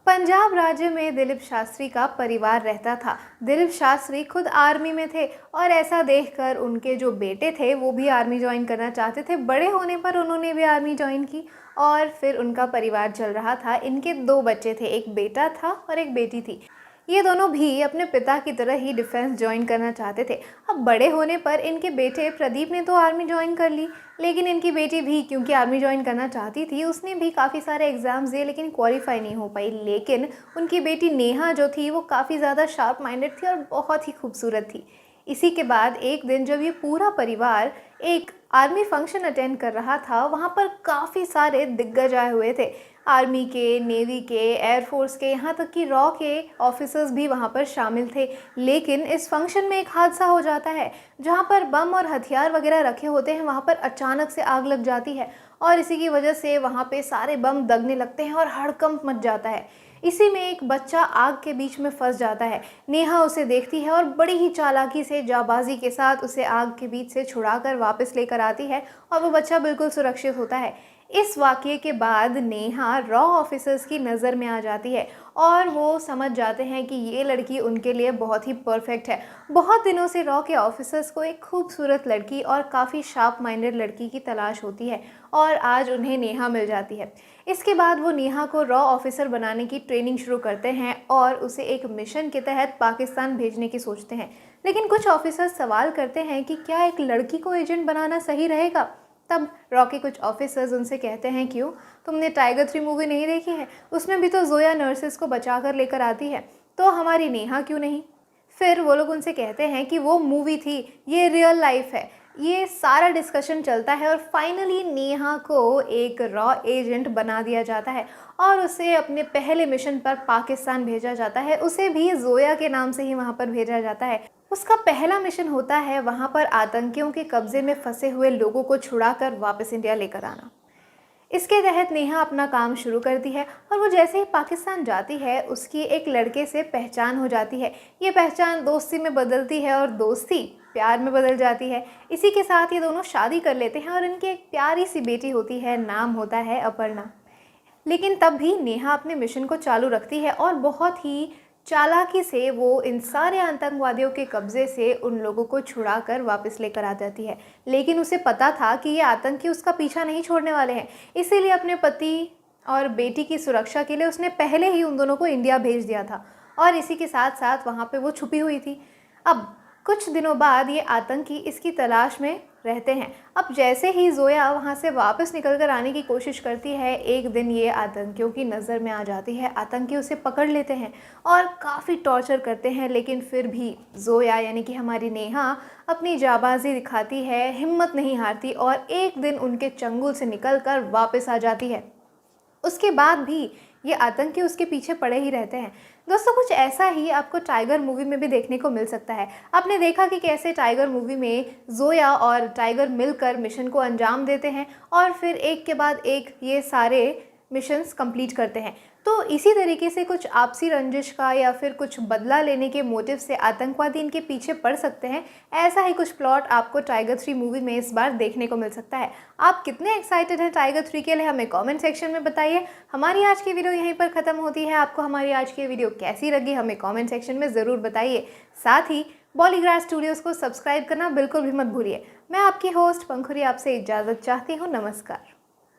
पंजाब राज्य में दिलीप शास्त्री का परिवार रहता था। दिलीप शास्त्री खुद आर्मी में थे और ऐसा देखकर उनके जो बेटे थे वो भी आर्मी ज्वाइन करना चाहते थे। बड़े होने पर उन्होंने भी आर्मी ज्वाइन की और फिर उनका परिवार चल रहा था। इनके दो बच्चे थे, एक बेटा था और एक बेटी थी। ये दोनों भी अपने पिता की तरह ही डिफेंस ज्वाइन करना चाहते थे। अब बड़े होने पर इनके बेटे प्रदीप ने तो आर्मी ज्वाइन कर ली, लेकिन इनकी बेटी भी क्योंकि आर्मी ज्वाइन करना चाहती थी, उसने भी काफ़ी सारे एग्ज़ाम्स दिए लेकिन क्वालिफाई नहीं हो पाई। लेकिन उनकी बेटी नेहा जो थी वो काफ़ी ज़्यादा शार्प माइंडेड थी और बहुत ही खूबसूरत थी। इसी के बाद एक दिन जब ये पूरा परिवार एक आर्मी फंक्शन अटेंड कर रहा था, वहाँ पर काफ़ी सारे दिग्गज आए हुए थे। आर्मी के, नेवी के, एयरफोर्स के, यहाँ तक कि रॉ के ऑफिसर्स भी वहाँ पर शामिल थे। लेकिन इस फंक्शन में एक हादसा हो जाता है। जहाँ पर बम और हथियार वगैरह रखे होते हैं, वहाँ पर अचानक से आग लग जाती है और इसी की वजह से वहाँ पे सारे बम दगने लगते हैं और हड़कंप मच जाता है। इसी में एक बच्चा आग के बीच में फंस जाता है। नेहा उसे देखती है और बड़ी ही चालाकी से, जाबाजी के साथ उसे आग के बीच से छुड़ाकर वापस लेकर आती है और वो बच्चा बिल्कुल सुरक्षित होता है। इस वाक़ये के बाद नेहा रॉ ऑफिसर्स की नज़र में आ जाती है और वो समझ जाते हैं कि ये लड़की उनके लिए बहुत ही परफेक्ट है। बहुत दिनों से रॉ के ऑफिसर्स को एक खूबसूरत लड़की और काफ़ी शार्प माइंडेड लड़की की तलाश होती है और आज उन्हें नेहा मिल जाती है। इसके बाद वो नेहा को रॉ ऑफिसर बनाने की ट्रेनिंग शुरू करते हैं और उसे एक मिशन के तहत पाकिस्तान भेजने की सोचते हैं। लेकिन कुछ ऑफिसर्स सवाल करते हैं कि क्या एक लड़की को एजेंट बनाना सही रहेगा। तब रॉ के कुछ ऑफिसर्स उनसे कहते हैं, क्यों, तुमने टाइगर 3 मूवी नहीं देखी है? उसमें भी तो जोया नर्सिस को बचा कर लेकर आती है, तो हमारी नेहा क्यों नहीं? फिर वो लोग उनसे कहते हैं कि वो मूवी थी, ये रियल लाइफ है। ये सारा डिस्कशन चलता है और फाइनली नेहा को एक रॉ एजेंट बना दिया जाता है और उसे अपने पहले मिशन पर पाकिस्तान भेजा जाता है। उसे भी जोया के नाम से ही वहाँ पर भेजा जाता है। उसका पहला मिशन होता है वहाँ पर आतंकियों के कब्जे में फंसे हुए लोगों को छुड़ाकर वापस इंडिया लेकर आना। इसके तहत नेहा अपना काम शुरू करती है और वो जैसे ही पाकिस्तान जाती है उसकी एक लड़के से पहचान हो जाती है। ये पहचान दोस्ती में बदलती है और दोस्ती प्यार में बदल जाती है। इसी के साथ ये दोनों शादी कर लेते हैं और इनकी एक प्यारी सी बेटी होती है, नाम होता है अपर्णा। लेकिन तब भी नेहा अपने मिशन को चालू रखती है और बहुत ही चालाकी से वो इन सारे आतंकवादियों के कब्ज़े से उन लोगों को छुड़ाकर वापस लेकर आ जाती है। लेकिन उसे पता था कि ये आतंकी उसका पीछा नहीं छोड़ने वाले हैं, इसीलिए अपने पति और बेटी की सुरक्षा के लिए उसने पहले ही उन दोनों को इंडिया भेज दिया था और इसी के साथ साथ वहाँ पे वो छुपी हुई थी। अब कुछ दिनों बाद ये आतंकी इसकी तलाश में रहते हैं। अब जैसे ही जोया वहाँ से वापस निकल कर आने की कोशिश करती है, एक दिन ये आतंकियों की नज़र में आ जाती है। आतंकी उसे पकड़ लेते हैं और काफ़ी टॉर्चर करते हैं, लेकिन फिर भी जोया यानी कि हमारी नेहा अपनी जाबाजी दिखाती है, हिम्मत नहीं हारती और एक दिन उनके चंगुल से निकल कर वापस आ जाती है। उसके बाद भी ये आतंकी उसके पीछे पड़े ही रहते हैं। दोस्तों, कुछ ऐसा ही आपको टाइगर मूवी में भी देखने को मिल सकता है। आपने देखा कि कैसे टाइगर मूवी में जोया और टाइगर मिलकर मिशन को अंजाम देते हैं और फिर एक के बाद एक ये सारे मिशंस कंप्लीट करते हैं। तो इसी तरीके से कुछ आपसी रंजिश का या फिर कुछ बदला लेने के मोटिव से आतंकवादी इनके पीछे पड़ सकते हैं। ऐसा ही कुछ प्लॉट आपको टाइगर 3 मूवी में इस बार देखने को मिल सकता है। आप कितने एक्साइटेड हैं टाइगर 3 के लिए, हमें कमेंट सेक्शन में बताइए। हमारी आज की वीडियो यहीं पर ख़त्म होती है। आपको हमारी आज की वीडियो कैसी लगी हमें कमेंट सेक्शन में ज़रूर बताइए। साथ ही बॉलीग्राज स्टूडियोज़ को सब्सक्राइब करना बिल्कुल भी मत भूलिए। मैं आपकी होस्ट पंखुरी आपसे इजाज़त चाहती हूँ। नमस्कार।